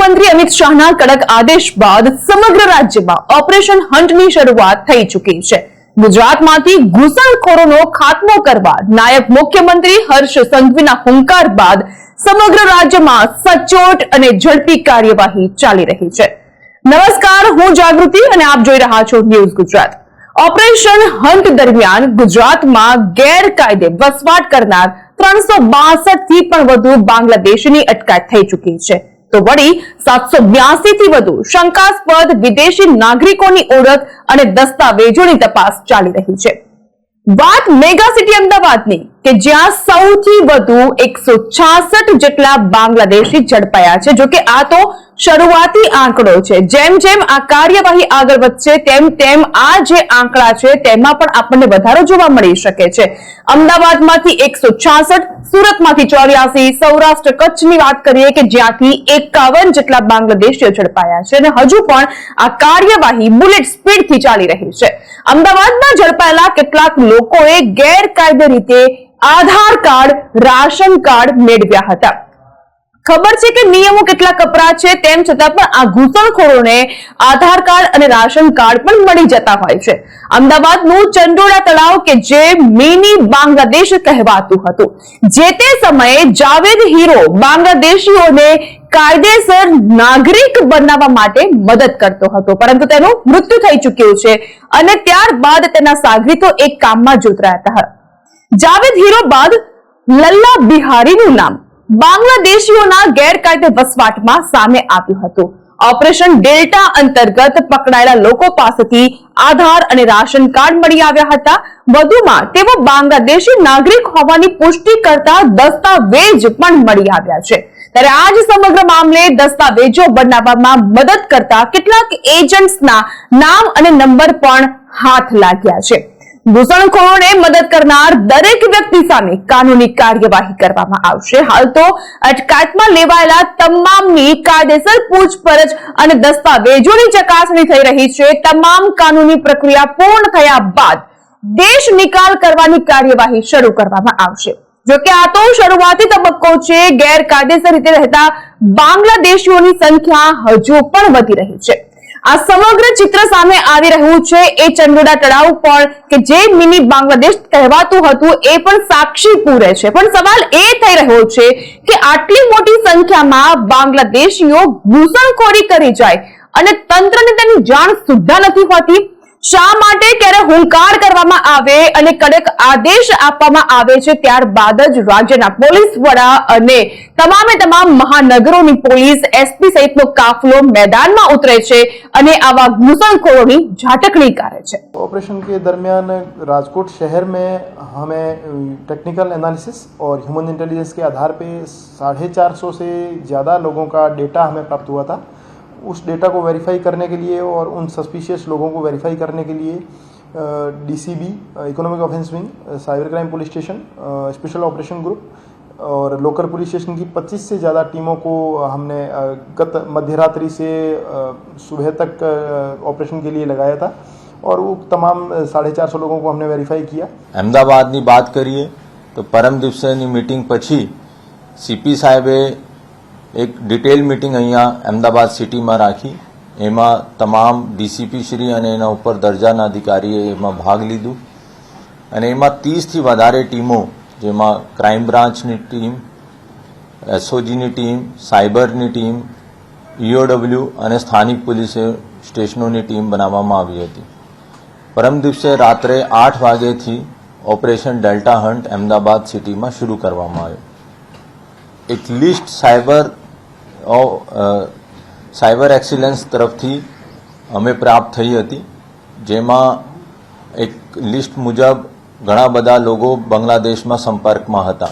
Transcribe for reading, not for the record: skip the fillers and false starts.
ગૃહમંત્રી અમિત શાહના કડક આદેશ બાદ સમગ્ર રાજ્યમાં ઓપરેશન હન્ટની શરૂઆત થઈ ચૂકી છે। ગુજરાતમાંથી ઘૂસણખોરોનો ખાત્મો કરવા નાયબ મુખ્યમંત્રી હર્ષ સંઘવીના હુંકાર બાદ સમગ્ર રાજ્યમાં સચોટ અને ઝડપી કાર્યવાહી ચાલી રહી છે। નમસ્કાર, હું જાગૃતિ અને આપ જોઈ રહ્યા છો ન્યૂઝ ગુજરાત। ઓપરેશન હન્ટ દરમિયાન ગુજરાતમાં ગેરકાયદે વસવાટ કરનાર 362 થી પણ વધુ બાંગ્લાદેશીની અટકાયત થઈ ચૂકી છે। તો વળી 782 થી વધુ શંકાસ્પદ વિદેશી નાગરિકોની ઓળખ અને દસ્તાવેજોની તપાસ ચાલી રહી છે। વાત મેગા સિટી અમદાવાદની કે જ્યાં સૌથી વધુ 166 જેટલા બાંગ્લાદેશી ઝડપાયા છે। જો કે આ તો શરૂઆતી આંકડો છે। જેમ જેમ આ કાર્યવાહી આગળ વધશે તેમ તેમ આ જે આંકડા છે તેમાં પણ આપણને વધારો જોવા મળી શકે છે। અમદાવાદમાંથી 166, સુરતમાંથી 84, સૌરાષ્ટ્ર કચ્છની વાત કરીએ કે જ્યાંથી 51 જેટલા બાંગ્લાદેશીઓ ઝડપાયા છે અને હજુ પણ આ કાર્યવાહી બુલેટ સ્પીડથી ચાલી રહી છે। અમદાવાદમાં ઝડપાયેલા કેટલાક લોકોએ ગેરકાયદે રીતે આધાર કાર્ડ, રાશન કાર્ડ મેળવ્યા હતા। ખબર છે કે નિયમો કેટલા કપરા છે, તેમ છતાં પણ આ ઘૂસણખોરોને આધાર કાર્ડ અને રાશન કાર્ડ પણ મળી જતા હોય છે। અમદાવાદનું ચંડોળા તળાવ કે જે મિની બાંગ્લાદેશ કહેવાતું હતું, જે તે સમયે જાવેદ હીરો બાંગ્લાદેશીઓને કાયદેસર નાગરિક બનાવવા માટે મદદ કરતો હતો, પરંતુ તેનું મૃત્યુ થઈ ચૂક્યું છે અને ત્યારબાદ તેના સાગરીતો એક કામમાં જોતરાયા હતા। જાવેદ હીરો બાદ લલ્લા બિહારીનું નામ બાંગ્લાદેશીઓના ગેરકાયદે વસવાટમાં સામે આવ્યું હતું। ઓપરેશન ડેલ્ટા અંતર્ગત પકડાયેલા લોકો પાસેથી આધાર અને રાશન કાર્ડ મળી આવ્યા હતા। વધુમાં તેઓ બાંગ્લાદેશી નાગરિક હોવાની પુષ્ટિ કરતા દસ્તાવેજ પણ મળી આવ્યા છે। ત્યારે આ જ સમગ્ર મામલે દસ્તાવેજો બનાવવામાં મદદ કરતા કેટલાક એજન્ટ્સના નામ અને નંબર પણ હાથ લાગ્યા છે। ઘૂસણખોરોને મદદ કરનાર દરેક વ્યક્તિ સામે કાનૂની કાર્યવાહી કરવામાં આવશે। હાલ તો અટકાયતમાં લેવાયેલા તમામની કાયદેસર પૂછપરછ અને દસ્તાવેજોની ચકાસણી થઈ રહી છે। તમામ કાનૂની પ્રક્રિયા પૂર્ણ થયા બાદ દેશ નિકાલ કરવાની કાર્યવાહી શરૂ કરવામાં આવશે। જો કે આ તો શરૂઆતી તબક્કો છે। ગેરકાયદેસર રીતે રહેતા બાંગ્લાદેશીઓની સંખ્યા હજુ પણ વધી રહી છે। આ સમગ્ર ચિત્ર સામે આવી રહ્યું છે એ ચંડોળા તળાવ પણ કે જે મિની બાંગ્લાદેશ કહેવાતું હતું એ પણ સાક્ષી પૂરે છે। પણ સવાલ એ થઈ રહ્યો છે કે આટલી મોટી સંખ્યામાં બાંગ્લાદેશીઓ ઘૂસણખોરી કરી જાય અને તંત્રને તેની જાણ સુદ્ધા નથી હોતી। શા માટે ક્યારે હુંકાર કરવામાં આવે અને કડક આદેશ આપવામાં આવે છે ત્યારબાદ જ રાજ્યના પોલીસ વડા અને તમામે તમામ મહાનગરોની પોલીસ, એસપી સહિતનો કાફલો મેદાનમાં ઉતરે છે અને આવા ઘૂસણખોરોની ઝાટકણી કરે છે। ऑपरेशन के दरमियान राजकोट शहर में हमें टेक्निकल एनालिसिस और ह्यूमन इंटेलिजेंस के आधार पे 450 से ज़्यादा लोगों का डेटा हमें प्राप्त हुआ था। उस डेटा को वेरीफाई करने के लिए और उन सस्पिशियस लोगों को वेरीफाई करने के लिए DCB, economic offence wing, cyber crime police station, special operation group और लोकल पुलिस स्टेशन की 25 से ज़्यादा टीमों को हमने गत मध्यरात्रि से सुबह तक ऑपरेशन के लिए लगाया था और वो तमाम 450 लोगों को हमने वेरीफाई किया। अहमदाबादनी बात करिए तो परम दिवसेनी मीटिंग पछी सीपी साहेबे एक डिटेल मीटिंग अहींया अहमदाबाद सिटी में राखी। एमां तमाम डीसीपी श्री अने एना उपर दर्जाना अधिकारीए एमां भाग लीधो अने एमां 30 थी वधारे टीमों जेमां क्राइम ब्रांचनी टीम, एसओजीनी टीम, साइबरनी टीम, ईओडब्ल्यू अने स्थानिक पुलिस स्टेशनोनी टीम बनाववामां आवी हती। परम दिवसे रात्रे 8 वाग्याथी operation delta hunt Ahmedabad city में शुरू करवामां आव्यो। एक लिस्ट साइबर एक्सिलेंस तरफथी अमे प्राप्त थई हती, जेमां एक लिस्ट मुजब घणा बधा लोगो बांग्लादेश में संपर्क में हता।